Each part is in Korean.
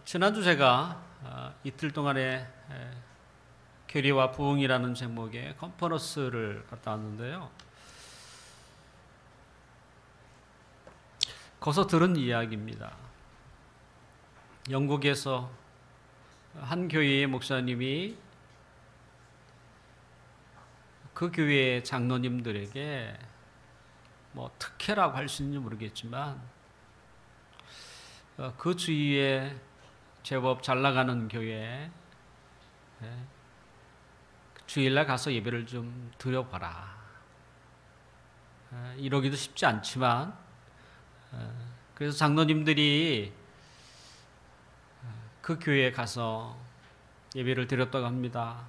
지난주 제가 이틀 동안의 교리와 부흥이라는 제목의 컨퍼런스를 갔다 왔는데요. 거기서 들은 이야기입니다. 영국에서 한 교회의 목사님이 그 교회의 장로님들에게 특혜라고 할 수 있는지 모르겠지만 그 주위에 제법 잘 나가는 교회에 주일날 가서 예배를 좀 드려봐라. 이러기도 쉽지 않지만 그래서 장로님들이 그 교회에 가서 예배를 드렸다고 합니다.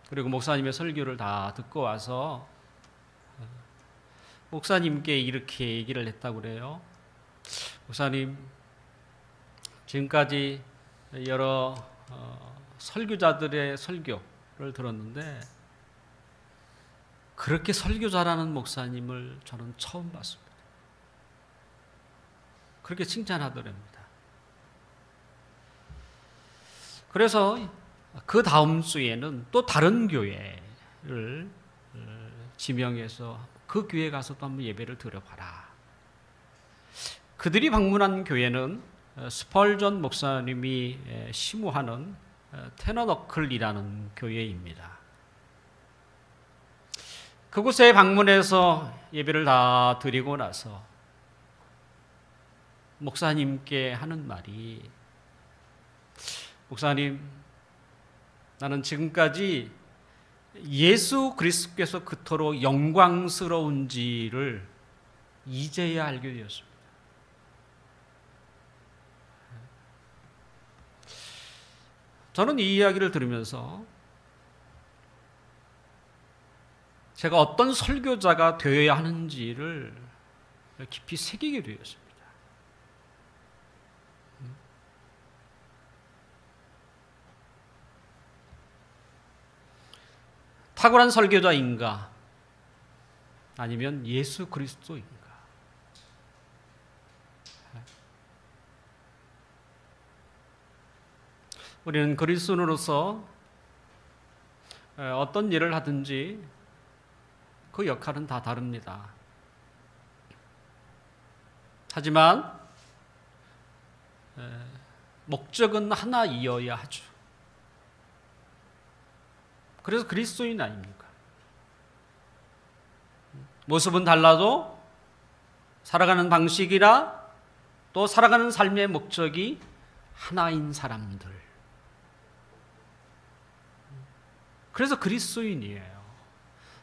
그리고 목사님의 설교를 다 듣고 와서 목사님께 이렇게 얘기를 했다고 그래요. 목사님, 지금까지 여러 설교자들의 설교를 들었는데 그렇게 설교 잘하는 목사님을 저는 처음 봤습니다. 그렇게 칭찬하더랍니다. 그래서 그 다음 주에는 또 다른 교회를 지명해서 그 교회에 가서 또 한번 예배를 드려봐라. 그들이 방문한 교회는 스펄전 목사님이 시무하는 테너너클이라는 교회입니다. 그곳에 방문해서 예배를 다 드리고 나서 목사님께 하는 말이, 목사님, 나는 지금까지 예수 그리스도께서 그토록 영광스러운지를 이제야 알게 되었습니다. 저는 이 이야기를 들으면서 제가 어떤 설교자가 되어야 하는지를 깊이 새기게 되었습니다. 탁월한 설교자인가? 아니면 예수 그리스도인가? 우리는 그리스도인으로서 어떤 일을 하든지 그 역할은 다 다릅니다. 하지만 목적은 하나이어야 하죠. 그래서 그리스도인 아닙니까? 모습은 달라도 살아가는 방식이나 또 살아가는 삶의 목적이 하나인 사람들. 그래서 그리스도인이에요.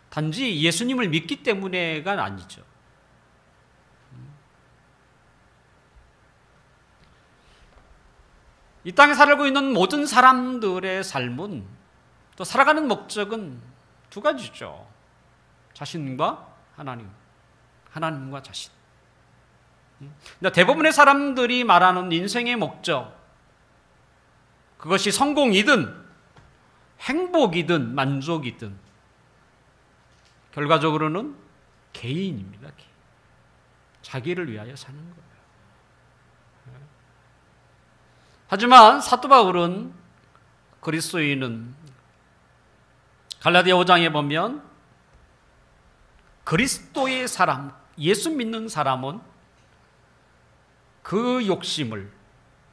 단지 예수님을 믿기 때문에가 아니죠. 이 땅에 살고 있는 모든 사람들의 삶은, 또 살아가는 목적은 두 가지죠. 자신과 하나님, 하나님과 자신. 근데 대부분의 사람들이 말하는 인생의 목적, 그것이 성공이든 행복이든 만족이든 결과적으로는 개인입니다. 자기를 위하여 사는 거예요. 하지만 사도 바울은 그리스도인은 갈라디아 5장에 보면 그리스도의 사람, 예수 믿는 사람은 그 욕심을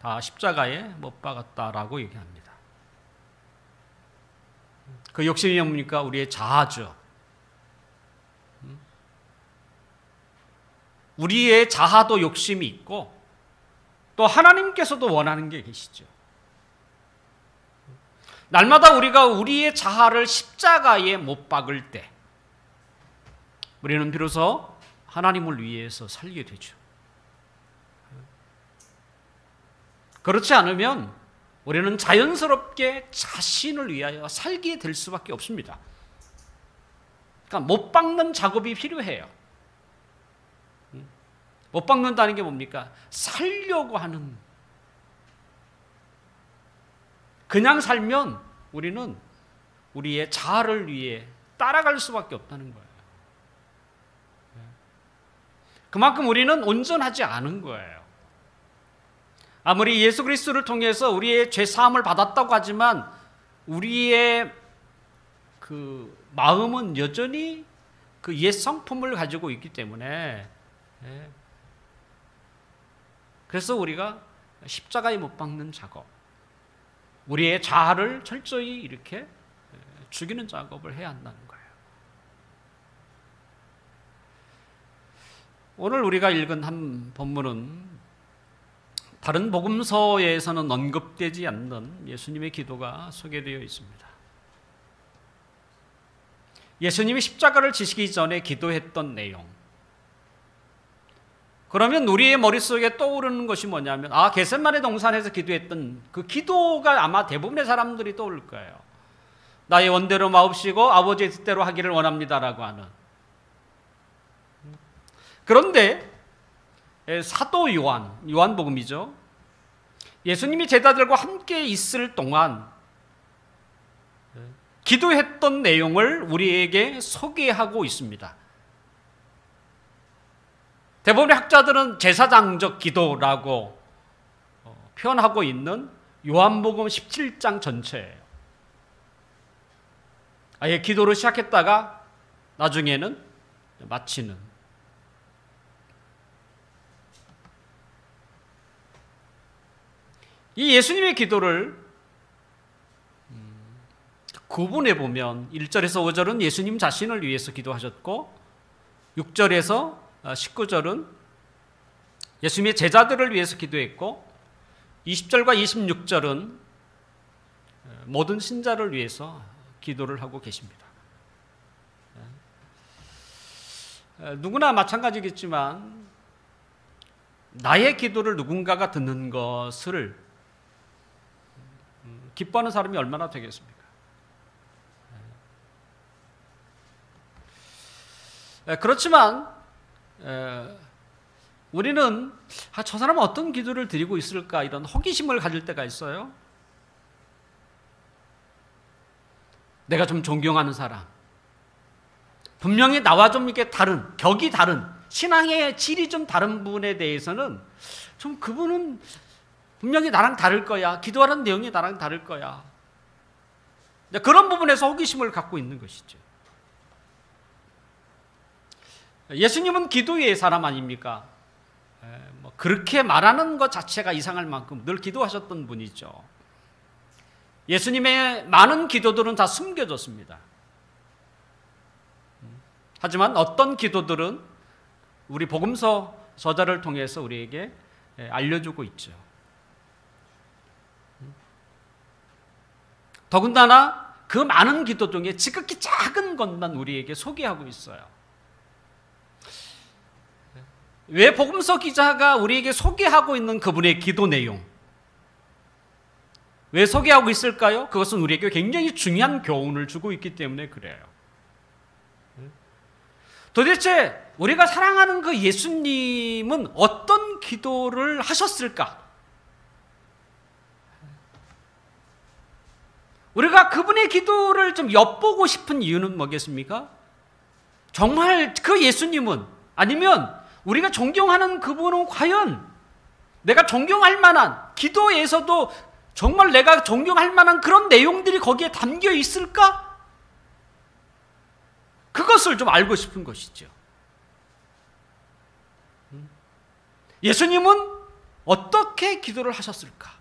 다 십자가에 못 박았다라고 얘기합니다. 그 욕심이 뭡니까? 우리의 자아죠. 우리의 자아도 욕심이 있고 또 하나님께서도 원하는 게 계시죠. 날마다 우리가 우리의 자아를 십자가에 못 박을 때 우리는 비로소 하나님을 위해서 살게 되죠. 그렇지 않으면 우리는 자연스럽게 자신을 위하여 살게 될 수밖에 없습니다. 그러니까 못 박는 작업이 필요해요. 못 박는다는 게 뭡니까? 살려고 하는. 그냥 살면 우리는 우리의 자아를 위해 따라갈 수밖에 없다는 거예요. 그만큼 우리는 온전하지 않은 거예요. 아무리 예수 그리스도를 통해서 우리의 죄 사함을 받았다고 하지만 우리의 그 마음은 여전히 그 옛 성품을 가지고 있기 때문에, 그래서 우리가 십자가에 못 박는 작업, 우리의 자아를 철저히 이렇게 죽이는 작업을 해야 한다는 거예요. 오늘 우리가 읽은 한 본문은 다른 복음서에서는 언급되지 않는 예수님의 기도가 소개되어 있습니다. 예수님이 십자가를 지시기 전에 기도했던 내용. 그러면 우리의 머릿속에 떠오르는 것이 뭐냐면, 겟세마네 동산에서 기도했던 그 기도가 아마 대부분의 사람들이 떠오를 거예요. 나의 원대로 마옵시고 아버지의 뜻대로 하기를 원합니다라고 하는. 그런데 사도 요한복음이죠. 예수님이 제자들과 함께 있을 동안 기도했던 내용을 우리에게 소개하고 있습니다. 대부분의 학자들은 제사장적 기도라고 표현하고 있는 요한복음 17장 전체예요. 아예 기도를 시작했다가 나중에는 마치는. 이 예수님의 기도를 구분해 보면 1절에서 5절은 예수님 자신을 위해서 기도하셨고, 6절에서 19절은 예수님의 제자들을 위해서 기도했고, 20절과 26절은 모든 신자를 위해서 기도를 하고 계십니다. 누구나 마찬가지겠지만 나의 기도를 누군가가 듣는 것을 기뻐하는 사람이 얼마나 되겠습니까? 그렇지만 우리는 저 사람은 어떤 기도를 드리고 있을까, 이런 호기심을 가질 때가 있어요. 내가 좀 존경하는 사람, 분명히 나와 좀 이렇게 다른, 격이 다른, 신앙의 질이 좀 다른 분에 대해서는 좀 그분은 분명히 나랑 다를 거야, 기도하는 내용이 나랑 다를 거야, 그런 부분에서 호기심을 갖고 있는 것이죠. 예수님은 기도의 사람 아닙니까? 그렇게 말하는 것 자체가 이상할 만큼 늘 기도하셨던 분이죠. 예수님의 많은 기도들은 다 숨겨졌습니다. 하지만 어떤 기도들은 우리 복음서 저자를 통해서 우리에게 알려주고 있죠. 더군다나 그 많은 기도 중에 지극히 작은 것만 우리에게 소개하고 있어요. 왜 복음서 기자가 우리에게 소개하고 있는 그분의 기도 내용, 왜 소개하고 있을까요? 그것은 우리에게 굉장히 중요한 교훈을 주고 있기 때문에 그래요. 도대체 우리가 사랑하는 그 예수님은 어떤 기도를 하셨을까? 우리가 그분의 기도를 좀 엿보고 싶은 이유는 뭐겠습니까? 정말 그 예수님은, 아니면 우리가 존경하는 그분은 과연 내가 존경할 만한, 기도에서도 정말 내가 존경할 만한 그런 내용들이 거기에 담겨 있을까? 그것을 좀 알고 싶은 것이죠. 예수님은 어떻게 기도를 하셨을까?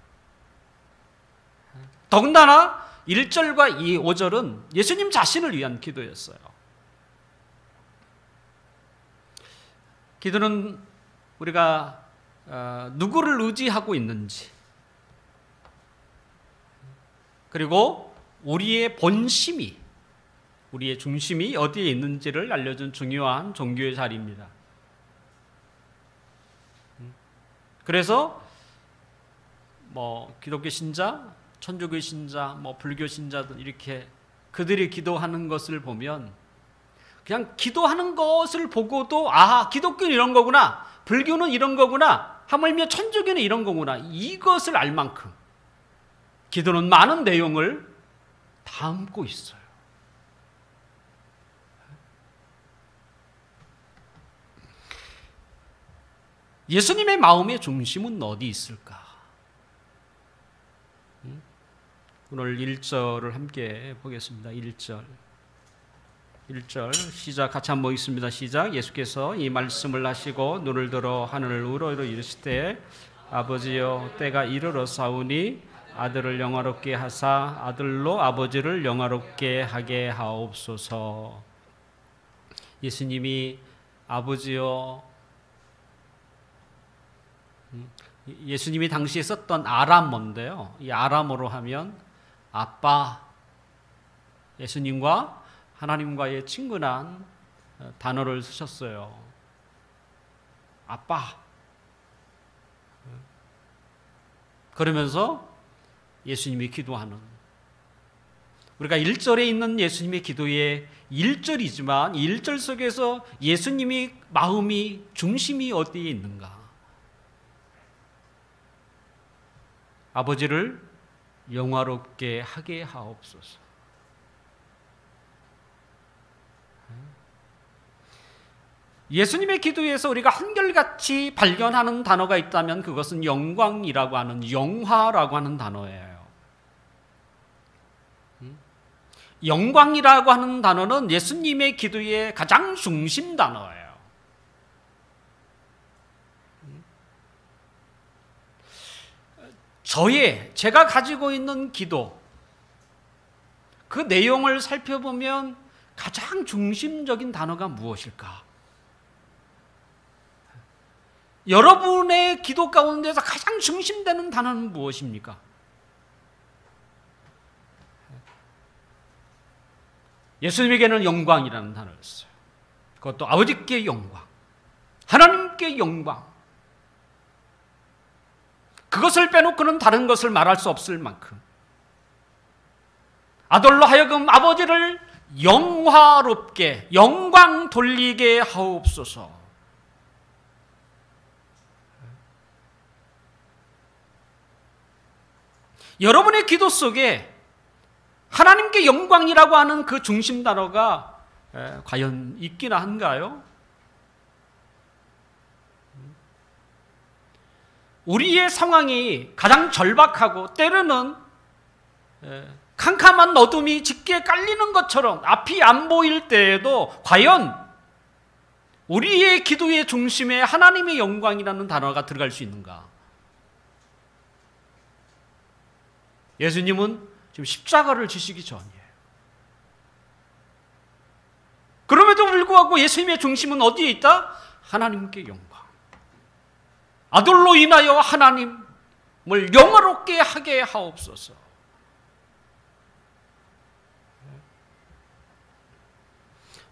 더군다나 1절과 5절은 예수님 자신을 위한 기도였어요. 기도는 우리가 누구를 의지하고 있는지, 그리고 우리의 본심이, 우리의 중심이 어디에 있는지를 알려준 중요한 종교의 자리입니다. 그래서 기독교 신자, 천주교 신자, 불교 신자들 이렇게 그들이 기도하는 것을 보면 그냥 기도하는 것을 보고도 기독교는 이런 거구나, 불교는 이런 거구나, 하물며 천주교는 이런 거구나, 이것을 알 만큼 기도는 많은 내용을 담고 있어요. 예수님의 마음의 중심은 어디 있을까? 오늘 1절을 함께 보겠습니다. 1절 시작. 같이 한번 보겠습니다. 시작. 예수께서 이 말씀을 하시고 눈을 들어 하늘을 우러러 이르시되 아버지여 때가 이르렀사오니 아들을 영화롭게 하사 아들로 아버지를 영화롭게 하게 하옵소서. 예수님이 아버지여, 예수님이 당시에 썼던 아람어인데요, 이 아람어로 하면 아빠, 예수님과 하나님과의 친근한 단어를 쓰셨어요. 아빠. 그러면서 예수님이 기도하는, 우리가 1절에 있는 예수님의 기도의 1절이지만 1절 속에서 예수님이 마음이, 중심이 어디에 있는가? 아버지를 영화롭게 하게 하옵소서. 예수님의 기도에서 우리가 한결같이 발견하는 단어가 있다면 그것은 영광이라고 하는, 영화라고 하는 단어예요. 영광이라고 하는 단어는 예수님의 기도의 가장 중심 단어예요. 제가 가지고 있는 기도, 그 내용을 살펴보면 가장 중심적인 단어가 무엇일까? 여러분의 기도 가운데서 가장 중심되는 단어는 무엇입니까? 예수님에게는 영광이라는 단어를 써요. 그것도 아버지께 영광, 하나님께 영광. 그것을 빼놓고는 다른 것을 말할 수 없을 만큼 아들로 하여금 아버지를 영화롭게, 영광 돌리게 하옵소서. 여러분의 기도 속에 하나님께 영광이라고 하는 그 중심 단어가 과연 있기나 한가요? 우리의 상황이 가장 절박하고 때로는 캄캄한 어둠이 짙게 깔리는 것처럼 앞이 안 보일 때에도 과연 우리의 기도의 중심에 하나님의 영광이라는 단어가 들어갈 수 있는가? 예수님은 지금 십자가를 지시기 전이에요. 그럼에도 불구하고 예수님의 중심은 어디에 있다? 하나님께 영광. 아들로 인하여 하나님을 영화롭게 하게 하옵소서.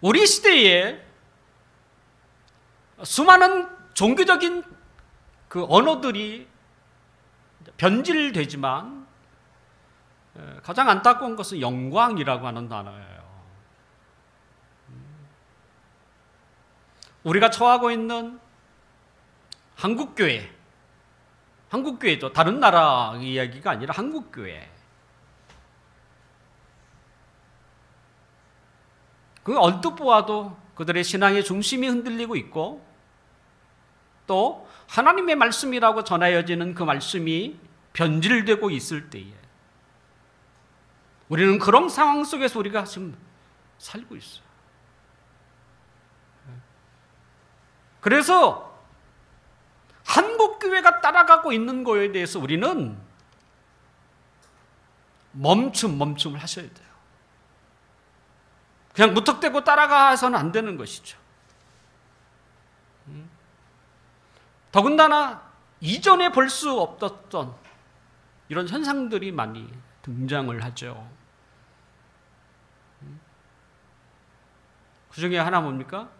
우리 시대에 수많은 종교적인 그 언어들이 변질되지만 가장 안타까운 것은 영광이라고 하는 단어예요. 우리가 처하고 있는 한국교회도 다른 나라 이야기가 아니라 한국교회. 그 언뜻 보아도 그들의 신앙의 중심이 흔들리고 있고 또 하나님의 말씀이라고 전하여지는 그 말씀이 변질되고 있을 때에 우리는 그런 상황 속에서 우리가 지금 살고 있어요. 그래서 한국교회가 따라가고 있는 거에 대해서 우리는 멈춤을 하셔야 돼요. 그냥 무턱대고 따라가서는 안 되는 것이죠. 더군다나 이전에 볼 수 없었던 이런 현상들이 많이 등장을 하죠. 그 중에 하나 뭡니까?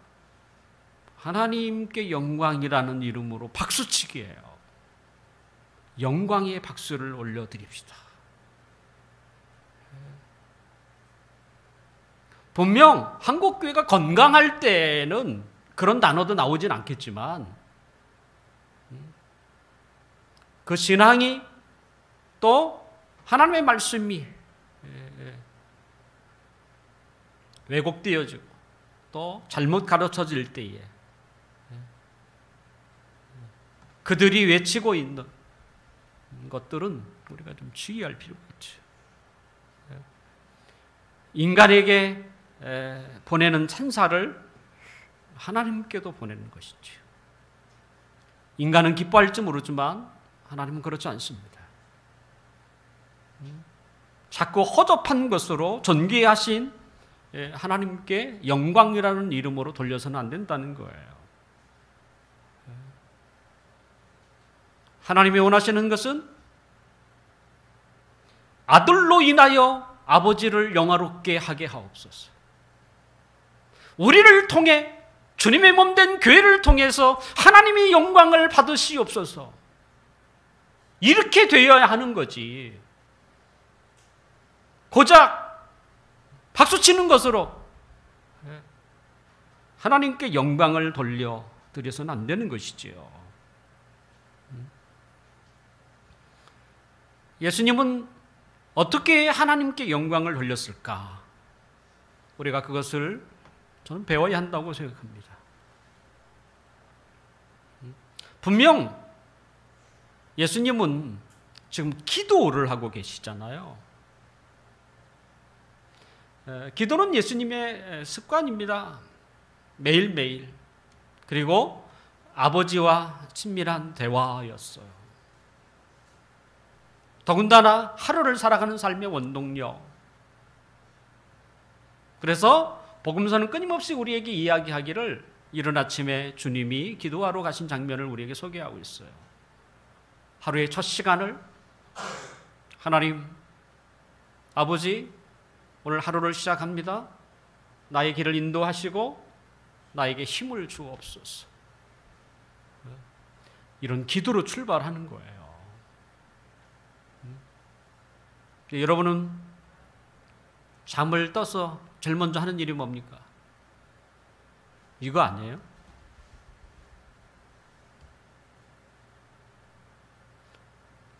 하나님께 영광이라는 이름으로 박수치기예요. 영광의 박수를 올려드립시다. 분명 한국교회가 건강할 때는 그런 단어도 나오진 않겠지만 그 신앙이 또 하나님의 말씀이 왜곡되어지고 또 잘못 가르쳐질 때에 그들이 외치고 있는 것들은 우리가 좀 주의할 필요가 있죠. 인간에게 보내는 천사를 하나님께도 보내는 것이지요. 인간은 기뻐할지 모르지만 하나님은 그렇지 않습니다. 자꾸 허접한 것으로 존귀하신 하나님께 영광이라는 이름으로 돌려서는 안 된다는 거예요. 하나님이 원하시는 것은 아들로 인하여 아버지를 영화롭게 하게 하옵소서. 우리를 통해 주님의 몸된 교회를 통해서 하나님이 영광을 받으시옵소서. 이렇게 되어야 하는 거지. 고작 박수치는 것으로 하나님께 영광을 돌려드려서는 안 되는 것이지요. 예수님은 어떻게 하나님께 영광을 돌렸을까? 우리가 그것을 저는 배워야 한다고 생각합니다. 분명 예수님은 지금 기도를 하고 계시잖아요. 기도는 예수님의 습관입니다. 매일매일. 그리고 아버지와 친밀한 대화였어요. 더군다나 하루를 살아가는 삶의 원동력. 그래서 복음서는 끊임없이 우리에게 이야기하기를 이른 아침에 주님이 기도하러 가신 장면을 우리에게 소개하고 있어요. 하루의 첫 시간을 하나님, 아버지, 오늘 하루를 시작합니다. 나의 길을 인도하시고 나에게 힘을 주옵소서. 이런 기도로 출발하는 거예요. 여러분은 잠을 떠서 제일 먼저 하는 일이 뭡니까? 이거 아니에요?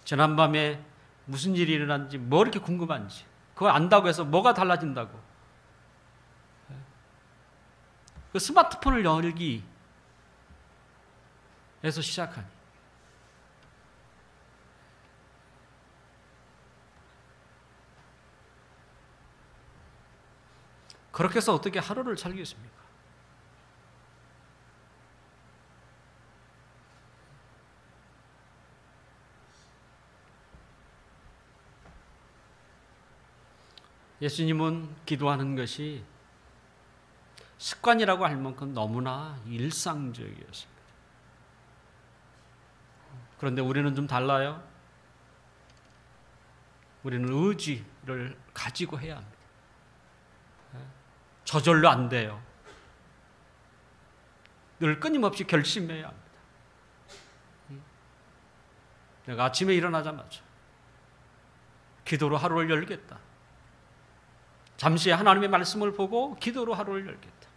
지난밤에 무슨 일이 일어났는지 뭐 이렇게 궁금한지 그거 안다고 해서 뭐가 달라진다고. 그 스마트폰을 열기 에서 시작하니. 그렇게 해서 어떻게 하루를 살겠습니까? 예수님은 기도하는 것이 습관이라고 할 만큼 너무나 일상적이었습니다. 그런데 우리는 좀 달라요. 우리는 의지를 가지고 해야 합니다. 저절로 안 돼요. 늘 끊임없이 결심해야 합니다. 내가 아침에 일어나자마자 기도로 하루를 열겠다. 잠시 하나님의 말씀을 보고 기도로 하루를 열겠다.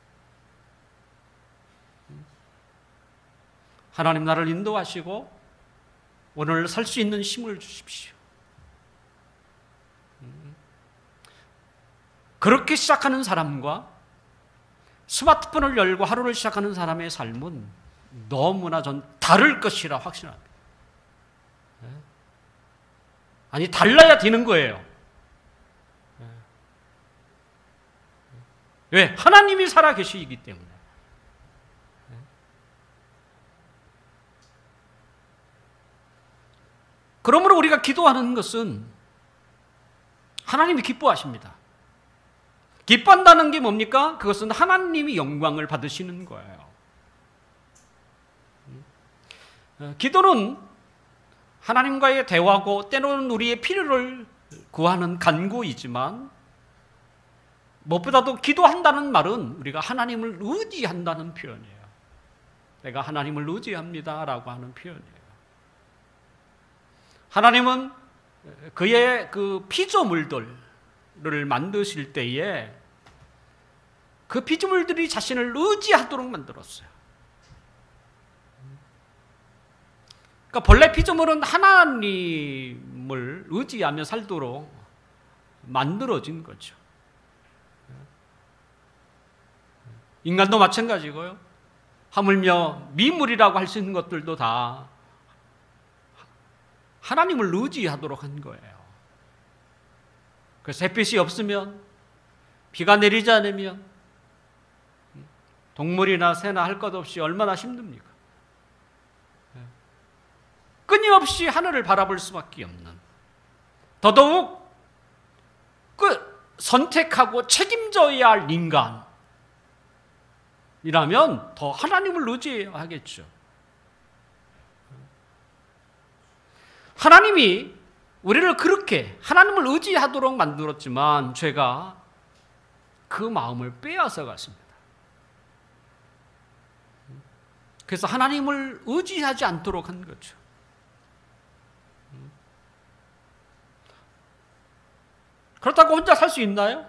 하나님 나를 인도하시고 오늘 살 수 있는 힘을 주십시오. 그렇게 시작하는 사람과 스마트폰을 열고 하루를 시작하는 사람의 삶은 너무나 전 다를 것이라 확신합니다. 아니, 달라야 되는 거예요. 왜? 하나님이 살아 계시기 때문에. 그러므로 우리가 기도하는 것은 하나님이 기뻐하십니다. 기뻐한다는 게 뭡니까? 그것은 하나님이 영광을 받으시는 거예요. 기도는 하나님과의 대화고 때로는 우리의 필요를 구하는 간구이지만 무엇보다도 기도한다는 말은 우리가 하나님을 의지한다는 표현이에요. 내가 하나님을 의지합니다라고 하는 표현이에요. 하나님은 그의 그 피조물들을 만드실 때에 그 피조물들이 자신을 의지하도록 만들었어요. 그러니까 본래 피조물은 하나님을 의지하며 살도록 만들어진 거죠. 인간도 마찬가지고요. 하물며 미물이라고 할 수 있는 것들도 다 하나님을 의지하도록 한 거예요. 그래서 햇빛이 없으면 비가 내리지 않으면 동물이나 새나 할 것 없이 얼마나 힘듭니까? 끊임없이 하늘을 바라볼 수밖에 없는, 더더욱 선택하고 책임져야 할 인간이라면 더 하나님을 의지해야 하겠죠. 하나님이 우리를 그렇게 하나님을 의지하도록 만들었지만 죄가 그 마음을 빼앗아 갔습니다. 그래서 하나님을 의지하지 않도록 한 거죠. 그렇다고 혼자 살 수 있나요?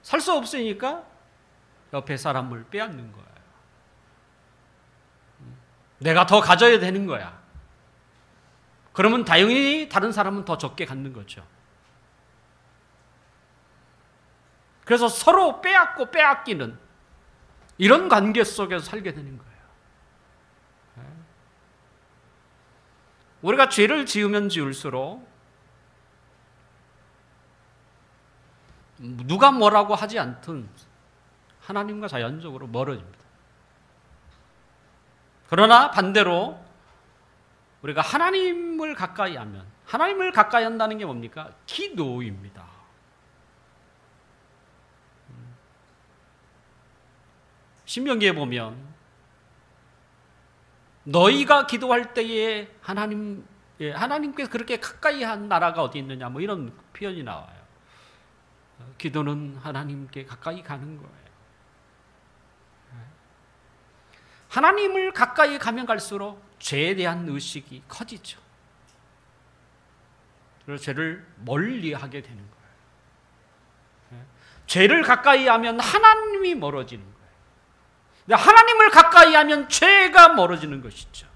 살 수 없으니까 옆에 사람을 빼앗는 거예요. 내가 더 가져야 되는 거야. 그러면 당연히 다른 사람은 더 적게 갖는 거죠. 그래서 서로 빼앗고 빼앗기는 이런 관계 속에서 살게 되는 거예요. 우리가 죄를 지으면 지을수록 누가 뭐라고 하지 않든 하나님과 자연적으로 멀어집니다. 그러나 반대로 우리가 하나님을 가까이 하면, 하나님을 가까이 한다는 게 뭡니까? 기도입니다. 신명기에 보면 너희가 기도할 때에 하나님께서 그렇게 가까이 한 나라가 어디 있느냐, 뭐 이런 표현이 나와요. 기도는 하나님께 가까이 가는 거예요. 하나님을 가까이 가면 갈수록 죄에 대한 의식이 커지죠. 그래서 죄를 멀리하게 되는 거예요. 죄를 가까이 하면 하나님이 멀어지는 거예요. 근데 하나님을 가까이 하면 죄가 멀어지는 것이죠.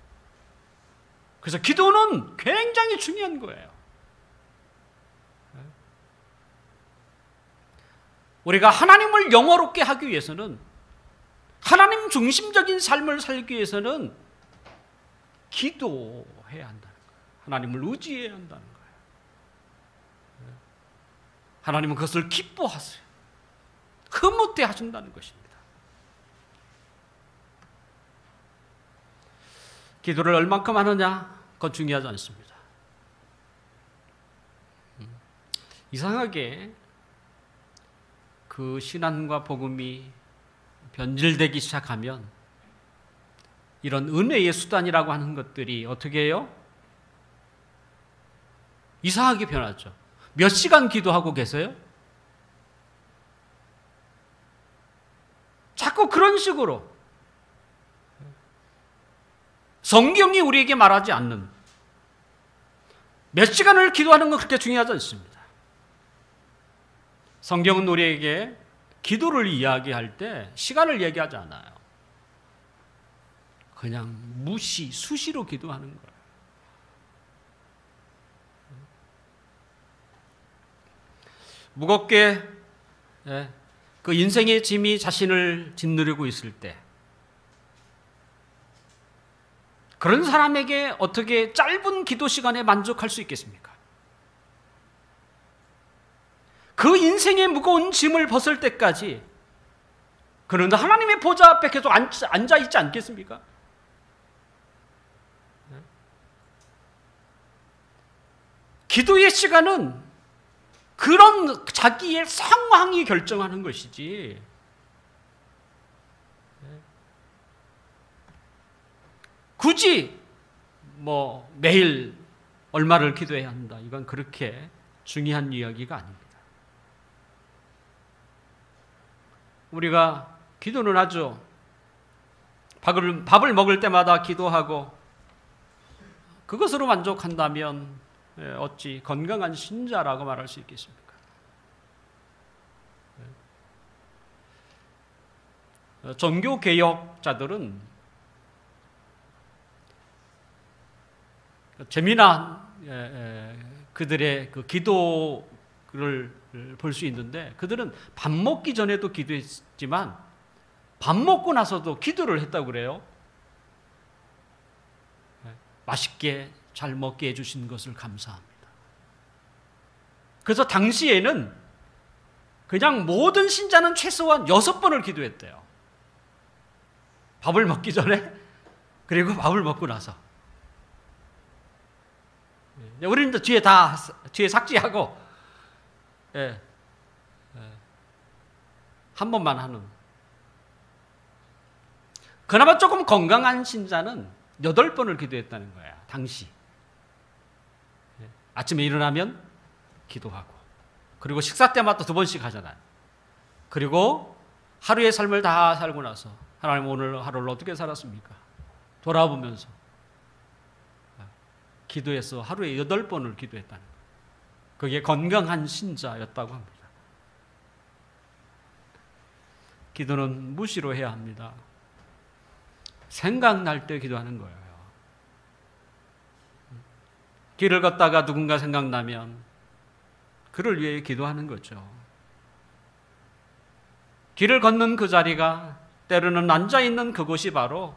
그래서 기도는 굉장히 중요한 거예요. 우리가 하나님을 영화롭게 하기 위해서는, 하나님 중심적인 삶을 살기 위해서는 기도해야 한다는 거예요. 하나님을 의지해야 한다는 거예요. 하나님은 그것을 기뻐하세요. 흐뭇해 하신다는 것입니다. 기도를 얼만큼 하느냐, 그건 중요하지 않습니다. 이상하게 그 신앙과 복음이 변질되기 시작하면 이런 은혜의 수단이라고 하는 것들이 어떻게 해요? 이상하게 변하죠. 몇 시간 기도하고 계세요? 자꾸 그런 식으로 성경이 우리에게 말하지 않는, 몇 시간을 기도하는 건 그렇게 중요하지 않습니다. 성경은 우리에게 기도를 이야기할 때 시간을 얘기하지 않아요. 그냥 수시로 기도하는 거예요. 무겁게 그 인생의 짐이 자신을 짓누르고 있을 때, 그런 사람에게 어떻게 짧은 기도 시간에 만족할 수 있겠습니까? 그 인생의 무거운 짐을 벗을 때까지 그는 하나님의 보좌 앞에 계속 앉아있지 않겠습니까? 기도의 시간은 그런 자기의 상황이 결정하는 것이지, 굳이 매일 얼마를 기도해야 한다, 이건 그렇게 중요한 이야기가 아닙니다. 우리가 기도는 하죠. 밥을 먹을 때마다 기도하고 그것으로 만족한다면 어찌 건강한 신자라고 말할 수 있겠습니까? 종교개혁자들은 재미난 그들의 그 기도를 볼 수 있는데, 그들은 밥 먹기 전에도 기도했지만 밥 먹고 나서도 기도를 했다고 그래요. 맛있게 잘 먹게 해주신 것을 감사합니다. 그래서 당시에는 그냥 모든 신자는 최소한 6번을 기도했대요. 밥을 먹기 전에, 그리고 밥을 먹고 나서. 우리는 뒤에 삭제하고, 한 번만 하는. 그나마 조금 건강한 신자는 8번을 기도했다는 거야, 당시. 아침에 일어나면 기도하고, 그리고 식사 때마다 2번씩 하잖아요. 그리고 하루의 삶을 다 살고 나서 하나님 오늘 하루를 어떻게 살았습니까? 돌아보면서 기도해서 하루에 8번을 기도했다는 거예요. 그게 건강한 신자였다고 합니다. 기도는 무시로 해야 합니다. 생각날 때 기도하는 거예요. 길을 걷다가 누군가 생각나면 그를 위해 기도하는 거죠. 길을 걷는 그 자리가, 때로는 앉아있는 그곳이 바로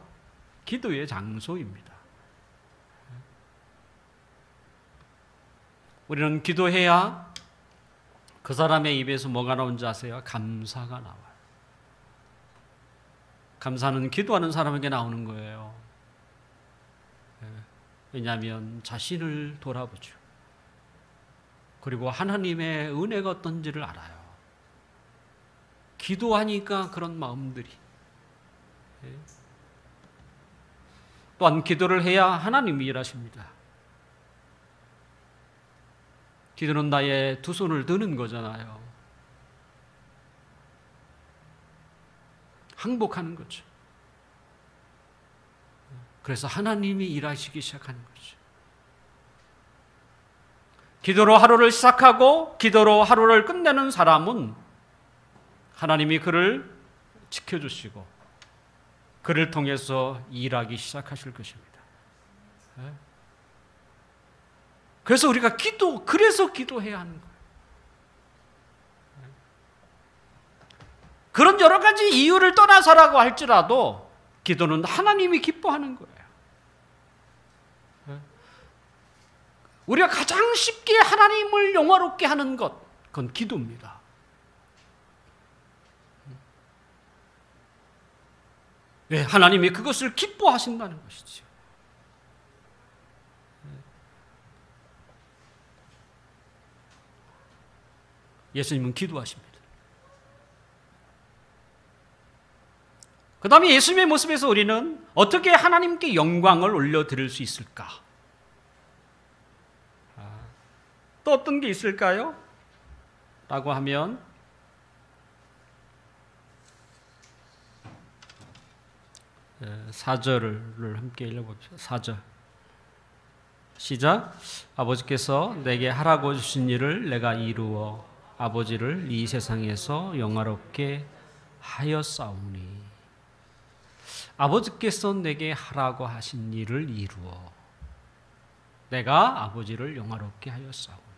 기도의 장소입니다. 우리는 기도해야 그 사람의 입에서 뭐가 나온지 아세요? 감사가 나와요. 감사는 기도하는 사람에게 나오는 거예요. 왜냐하면 자신을 돌아보죠. 그리고 하나님의 은혜가 어떤지를 알아요. 기도하니까 그런 마음들이. 또한 기도를 해야 하나님이 일하십니다. 기도는 나의 2 손을 드는 거잖아요. 항복하는 거죠. 그래서 하나님이 일하시기 시작하는 거죠. 기도로 하루를 시작하고 기도로 하루를 끝내는 사람은 하나님이 그를 지켜주시고 그를 통해서 일하기 시작하실 것입니다. 그래서 우리가 그래서 기도해야 하는 거예요. 그런 여러 가지 이유를 떠나서라고 할지라도 기도는 하나님이 기뻐하는 거예요. 우리가 가장 쉽게 하나님을 영화롭게 하는 것, 그건 기도입니다. 왜? 하나님이 그것을 기뻐하신다는 것이죠. 예수님은 기도하십니다. 그 다음에 예수님의 모습에서 우리는 어떻게 하나님께 영광을 올려드릴 수 있을까? 또 어떤 게 있을까요? 라고 하면 4절을 함께 읽어봅시다. 4절 시작. 아버지께서 내게 하라고 주신 일을 내가 이루어 아버지를 이 세상에서 영화롭게 하였사오니. 아버지께서 내게 하라고 하신 일을 이루어 내가 아버지를 영화롭게 하였사오니.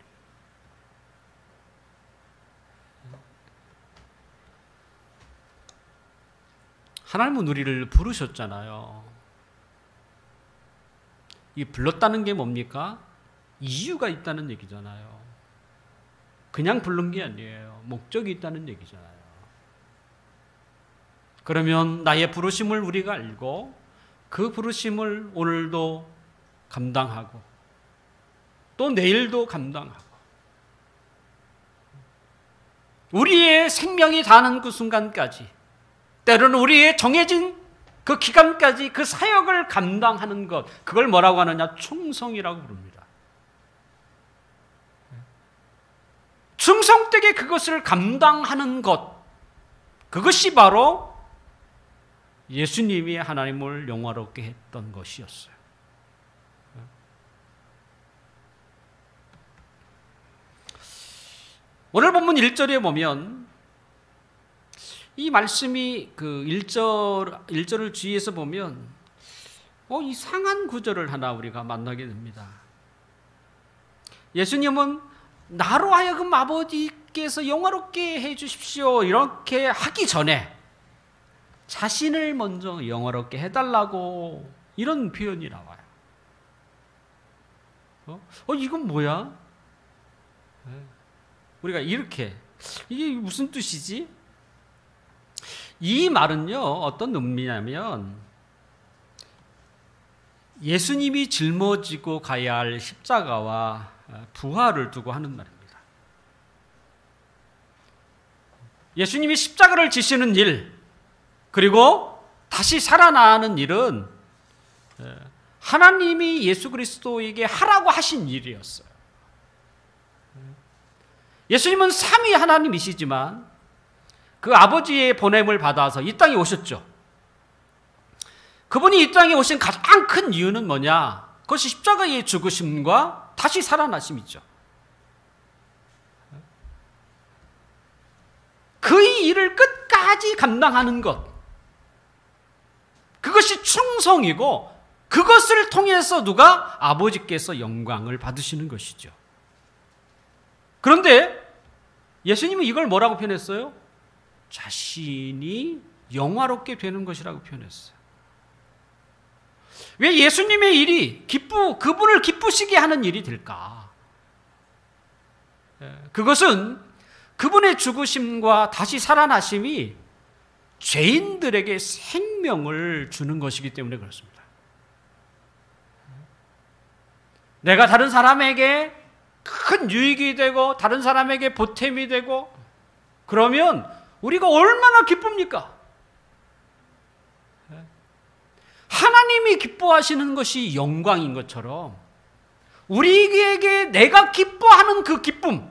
하나님은 우리를 부르셨잖아요. 이 불렀다는 게 뭡니까? 이유가 있다는 얘기잖아요. 그냥 부른 게 아니에요. 목적이 있다는 얘기잖아요. 그러면 나의 부르심을 우리가 알고 그 부르심을 오늘도 감당하고 또 내일도 감당하고 우리의 생명이 다하는 그 순간까지, 때로는 우리의 정해진 그 기간까지 그 사역을 감당하는 것, 그걸 뭐라고 하느냐? 충성이라고 부릅니다. 충성되게 그것을 감당하는 것, 그것이 바로 예수님이 하나님을 영화롭게 했던 것이었어요. 오늘 본문 1절에 보면 이 말씀이 그 1절을 주위에서 보면 이상한 구절을 하나 우리가 만나게 됩니다. 예수님은 나로 하여금 아버지께서 영화롭게 해 주십시오 이렇게 하기 전에 자신을 먼저 영화롭게 해달라고 이런 표현이 나와요. 이건 뭐야? 우리가 이렇게 이게 무슨 뜻이지? 이 말은요, 어떤 의미냐면 예수님이 짊어지고 가야 할 십자가와 부활을 두고 하는 말입니다. 예수님이 십자가를 지시는 일, 그리고 다시 살아나는 일은 하나님이 예수 그리스도에게 하라고 하신 일이었어요. 예수님은 삼위 하나님이시지만 그 아버지의 보냄을 받아서 이 땅에 오셨죠. 그분이 이 땅에 오신 가장 큰 이유는 뭐냐? 그것이 십자가의 죽으심과 다시 살아나심이죠. 그의 일을 끝까지 감당하는 것, 그것이 충성이고 그것을 통해서 누가? 아버지께서 영광을 받으시는 것이죠. 그런데 예수님은 이걸 뭐라고 표현했어요? 자신이 영화롭게 되는 것이라고 표현했어요. 왜 예수님의 일이 그분을 기쁘시게 하는 일이 될까? 그것은 그분의 죽으심과 다시 살아나심이 죄인들에게 생명을 주는 것이기 때문에 그렇습니다. 내가 다른 사람에게 큰 유익이 되고 다른 사람에게 보탬이 되고 그러면 우리가 얼마나 기쁩니까? 하나님이 기뻐하시는 것이 영광인 것처럼 우리에게 내가 기뻐하는 그 기쁨,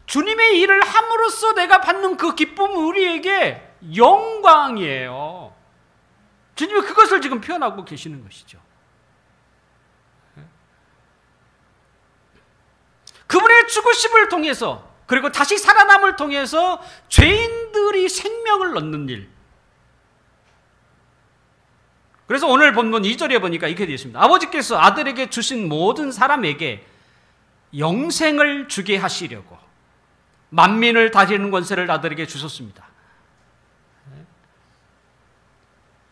주님의 일을 함으로써 내가 받는 그 기쁨은 우리에게 영광이에요. 주님이 그것을 지금 표현하고 계시는 것이죠. 그분의 죽으심을 통해서 그리고 다시 살아남을 통해서 죄인들이 생명을 얻는 일. 그래서 오늘 본문 2절에 보니까 이렇게 되어 있습니다. 아버지께서 아들에게 주신 모든 사람에게 영생을 주게 하시려고 만민을 다스리는 권세를 아들에게 주셨습니다.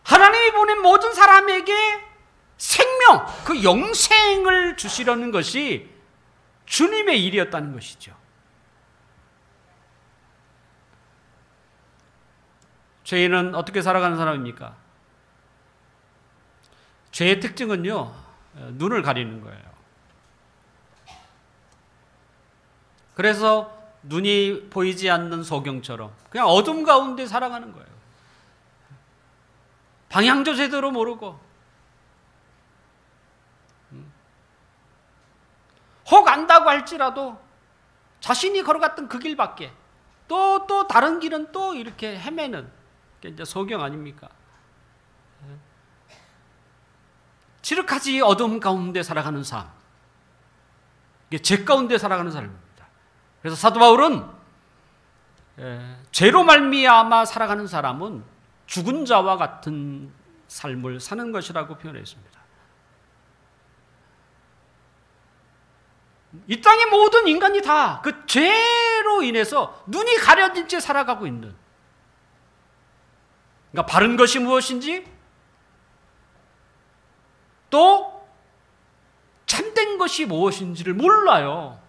하나님이 보낸 모든 사람에게 생명, 그 영생을 주시려는 것이 주님의 일이었다는 것이죠. 죄인은 어떻게 살아가는 사람입니까? 죄의 특징은요, 눈을 가리는 거예요. 그래서 눈이 보이지 않는 소경처럼 그냥 어둠 가운데 살아가는 거예요. 방향도 제대로 모르고 혹 안다고 할지라도 자신이 걸어갔던 그 길밖에 또 다른 길은 또 이렇게 헤매는 게 이제 소경 아닙니까? 지극하지 어둠 가운데 살아가는 삶, 이게 죄 가운데 살아가는 삶입니다. 그래서 사도 바울은 죄로 말미암아 살아가는 사람은 죽은 자와 같은 삶을 사는 것이라고 표현했습니다. 이 땅의 모든 인간이 다 그 죄로 인해서 눈이 가려진 채 살아가고 있는, 그러니까 바른 것이 무엇인지 또 참된 것이 무엇인지를 몰라요.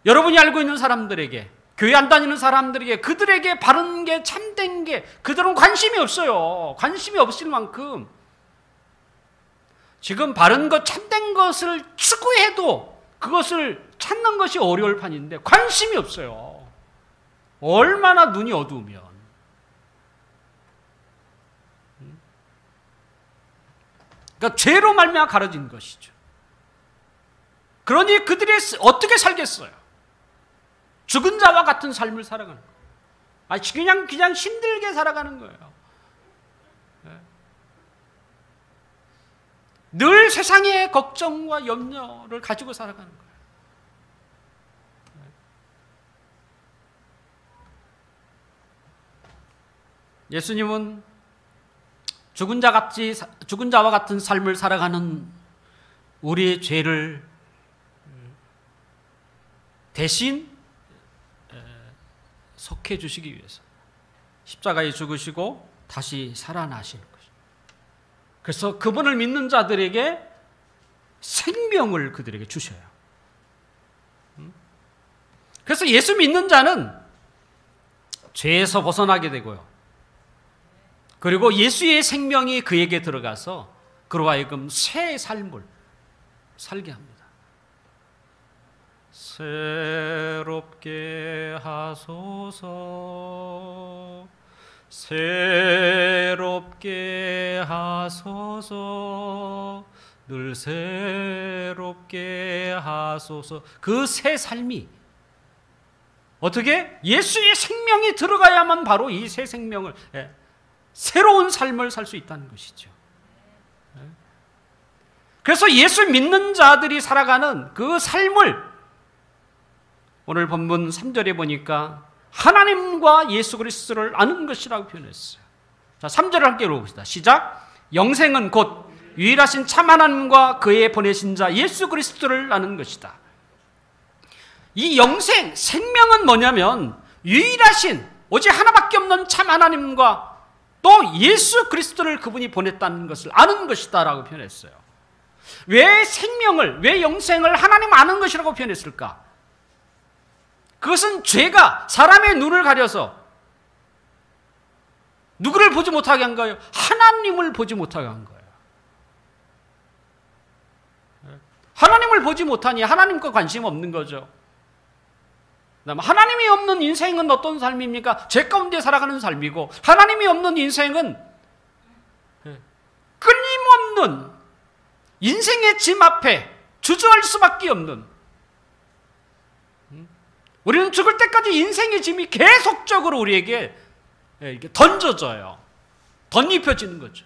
여러분이 알고 있는 사람들에게, 교회 안 다니는 사람들에게, 그들에게 바른 게, 참된 게, 그들은 관심이 없어요. 관심이 없을 만큼 지금 바른 것, 참된 것을 추구해도 그것을 찾는 것이 어려울 판인데 관심이 없어요. 얼마나 눈이 어두우면. 그러니까 죄로 말미암아 가려진 것이죠. 그러니 그들이 어떻게 살겠어요? 죽은 자와 같은 삶을 살아가는 거예요. 그냥 힘들게 살아가는 거예요. 늘 세상의 걱정과 염려를 가지고 살아가는 거예요. 예수님은 죽은 자와 같은 삶을 살아가는 우리의 죄를 대신 속해 주시기 위해서 십자가에 죽으시고 다시 살아나시는 것입니다. 그래서 그분을 믿는 자들에게 생명을 그들에게 주셔요. 그래서 예수 믿는 자는 죄에서 벗어나게 되고요. 그리고 예수의 생명이 그에게 들어가서 그로 하여금 새 삶을 살게 합니다. 새롭게 하소서, 새롭게 하소서, 늘 새롭게 하소서. 그 새 삶이 어떻게? 예수의 생명이 들어가야만 바로 이 새 생명을, 새로운 삶을 살 수 있다는 것이죠. 그래서 예수 믿는 자들이 살아가는 그 삶을 오늘 본문 3절에 보니까 하나님과 예수 그리스도를 아는 것이라고 표현했어요. 자, 3절을 함께 읽어봅시다. 시작. 영생은 곧 유일하신 참 하나님과 그의 보내신 자 예수 그리스도를 아는 것이다. 이 영생, 생명은 뭐냐면 유일하신 오직 하나밖에 없는 참 하나님과 또 예수 그리스도를 그분이 보냈다는 것을 아는 것이다 라고 표현했어요. 왜 생명을, 왜 영생을 하나님 아는 것이라고 표현했을까? 그것은 죄가 사람의 눈을 가려서 누구를 보지 못하게 한 거예요? 하나님을 보지 못하게 한 거예요. 하나님을 보지 못하니 하나님과 관심 없는 거죠. 하나님이 없는 인생은 어떤 삶입니까? 죄 가운데 살아가는 삶이고, 하나님이 없는 인생은 끊임없는 인생의 짐 앞에 주저할 수밖에 없는, 우리는 죽을 때까지 인생의 짐이 계속적으로 우리에게 던져져요. 덧입혀지는 거죠.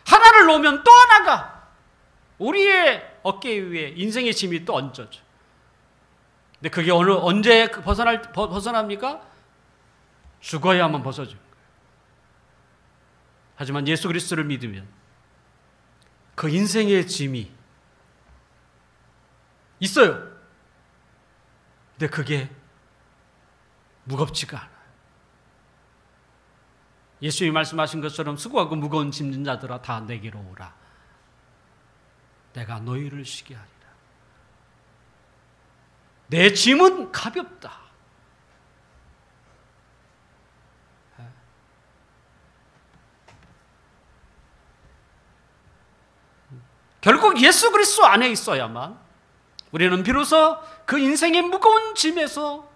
하나를 놓으면 또 하나가 우리의 어깨 위에 인생의 짐이 또 얹어져. 근데 그게 언제 벗어납니까? 죽어야만 벗어져요. 하지만 예수 그리스도를 믿으면 그 인생의 짐이 있어요. 근데 그게 무겁지가 않아요. 예수님이 말씀하신 것처럼 수고하고 무거운 짐진 자들아 다 내게로 오라. 내가 너희를 쉬게 하리라. 내 짐은 가볍다. 결국 예수 그리스도 안에 있어야만 우리는 비로소 그 인생의 무거운 짐에서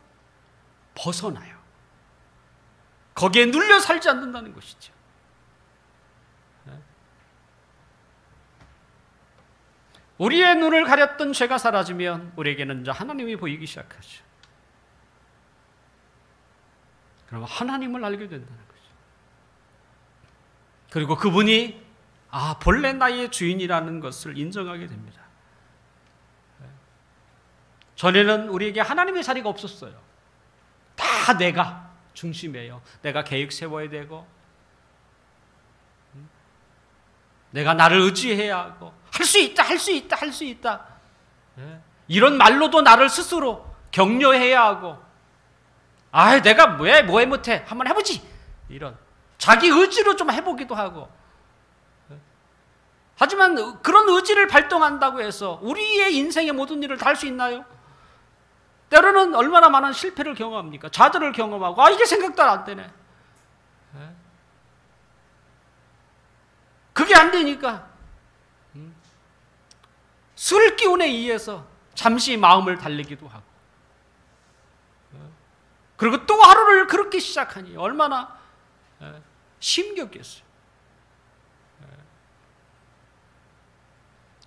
벗어나요. 거기에 눌려 살지 않는다는 것이죠. 우리의 눈을 가렸던 죄가 사라지면 우리에게는 이제 하나님이 보이기 시작하죠. 그럼 하나님을 알게 된다는 거죠. 그리고 그분이 본래 나의 주인이라는 것을 인정하게 됩니다. 전에는 우리에게 하나님의 자리가 없었어요. 다 내가 중심이에요. 내가 계획 세워야 되고, 내가 나를 의지해야 하고, 할 수 있다, 할 수 있다, 할 수 있다. 이런 말로도 나를 스스로 격려해야 하고, 내가 왜 못해? 한번 해보지. 이런 자기 의지로 좀 해보기도 하고. 하지만 그런 의지를 발동한다고 해서 우리의 인생의 모든 일을 다 할 수 있나요? 때로는 얼마나 많은 실패를 경험합니까? 좌절을 경험하고, 이게 생각도 안 되네. 그게 안 되니까 술 기운에 의해서 잠시 마음을 달래기도 하고, 그리고 또 하루를 그렇게 시작하니 얼마나 힘겹겠어요.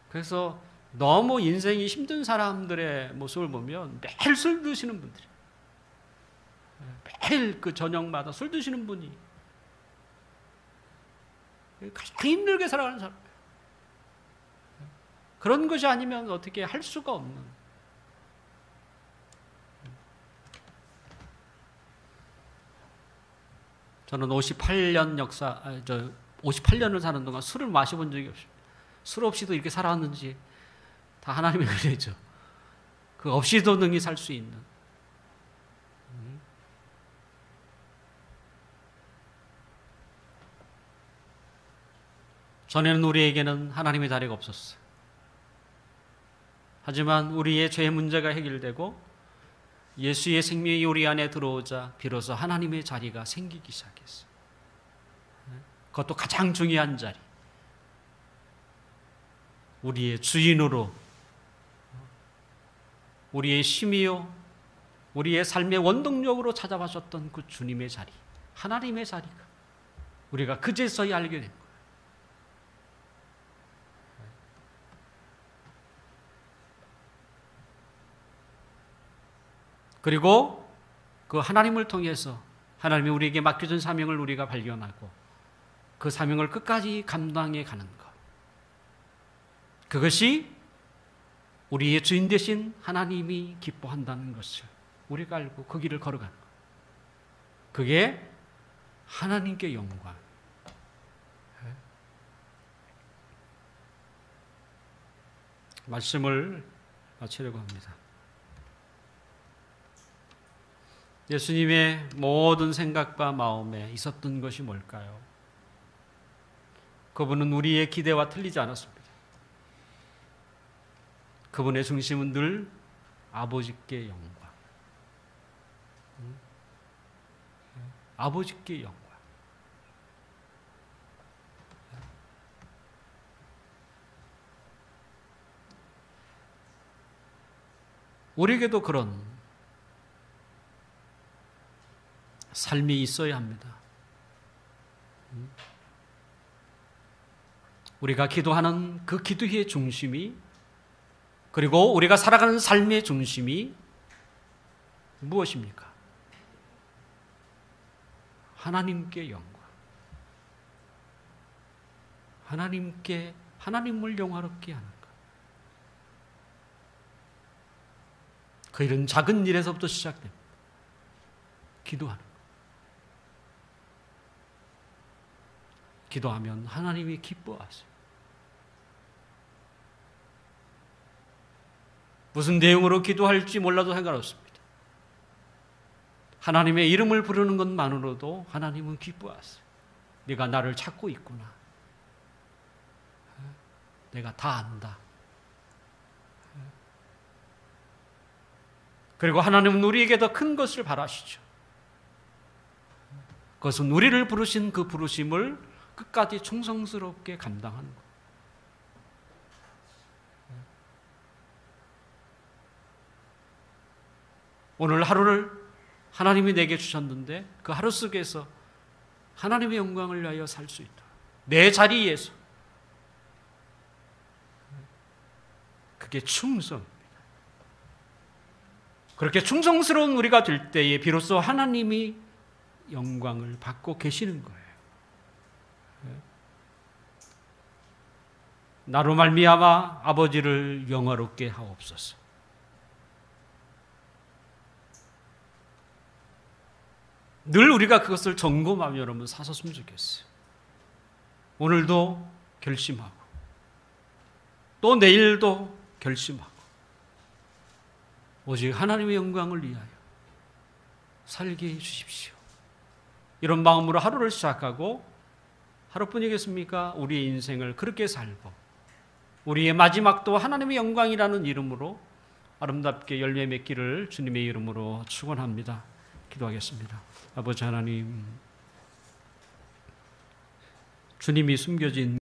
그래서 너무 인생이 힘든 사람들의 모습을 보면 매일 술 드시는 분들이, 매일 그 저녁마다 술 드시는 분이 가장 힘들게 살아가는 사람. 그런 것이 아니면 어떻게 할 수가 없는. 저는 58년을 사는 동안 술을 마셔본 적이 없습니다. 술 없이도 이렇게 살아왔는지 다 하나님의 은혜죠. 그 없이도 능히 살 수 있는. 전에는 우리에게는 하나님의 자리가 없었어요. 하지만 우리의 죄 문제가 해결되고 예수의 생명이 우리 안에 들어오자 비로소 하나님의 자리가 생기기 시작했어요. 그것도 가장 중요한 자리. 우리의 주인으로, 우리의 힘이요, 우리의 삶의 원동력으로 찾아와셨던 그 주님의 자리, 하나님의 자리가 우리가 그제서야 알게 된 거예요. 그리고 그 하나님을 통해서 하나님이 우리에게 맡겨준 사명을 우리가 발견하고 그 사명을 끝까지 감당해 가는 것. 그것이 우리의 주인 되신 하나님이 기뻐한다는 것을 우리가 알고 그 길을 걸어가는 것. 그게 하나님께 영광. 말씀을 마치려고 합니다. 예수님의 모든 생각과 마음에 있었던 것이 뭘까요? 그분은 우리의 기대와 틀리지 않았습니다. 그분의 중심은 늘 아버지께 영광. 아버지께 영광. 우리에게도 그런 삶이 있어야 합니다. 우리가 기도하는 그 기도의 중심이, 그리고 우리가 살아가는 삶의 중심이 무엇입니까? 하나님께 영광. 하나님을 영화롭게 하는 것. 그 일은 작은 일에서부터 시작됩니다. 기도하는 것. 기도하면 하나님이 기뻐하세요. 무슨 내용으로 기도할지 몰라도 상관없습니다. 하나님의 이름을 부르는 것만으로도 하나님은 기뻐하세요. 네가 나를 찾고 있구나. 내가 다 안다. 그리고 하나님은 우리에게 더 큰 것을 바라시죠. 그것은 우리를 부르신 그 부르심을 끝까지 충성스럽게 감당하는 것. 오늘 하루를 하나님이 내게 주셨는데 그 하루 속에서 하나님의 영광을 위하여 살 수 있도록 내 자리에서, 그게 충성입니다. 그렇게 충성스러운 우리가 될 때에 비로소 하나님이 영광을 받고 계시는 거예요. 나로 말미암아 아버지를 영화롭게 하옵소서. 늘 우리가 그것을 점검하며 여러분 사셨으면 좋겠어요. 오늘도 결심하고 또 내일도 결심하고 오직 하나님의 영광을 위하여 살게 해주십시오. 이런 마음으로 하루를 시작하고 하루뿐이겠습니까? 우리의 인생을 그렇게 살고 우리의 마지막도 하나님의 영광이라는 이름으로 아름답게 열매 맺기를 주님의 이름으로 축원합니다. 기도하겠습니다. 아버지 하나님, 주님이 숨겨진